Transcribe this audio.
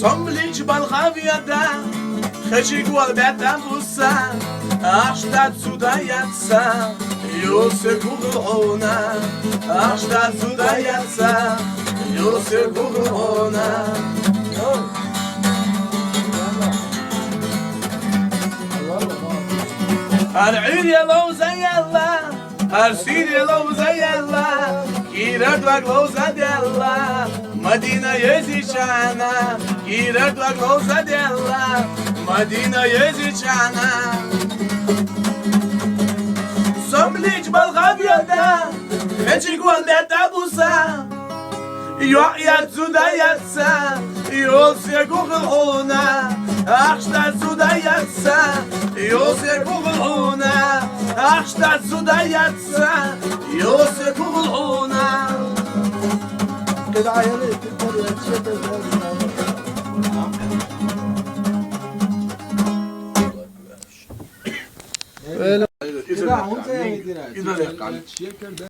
Somlić balchawiada, checik łabeta busa, aż ta cuda jaca, Jusy kuchona, aż ta cuda jaca, Jusy kuchona. Her yellow zayalla, her sir yellow zayalla, Kirak lagloza della, Madina yezichana, Kirak lagloza della, Madina yezichana. Somlić balchawiada, checik łabeta busa, Yahya cuda yatsa, Yosya kuchona, Aşta suda yatsa, Yosya kuchona, Aşta suda yatsa, Yosya kuchona. كده عيالي تقدر تشتغل Öyle. كده عملت ايه يا مدير؟ İdare.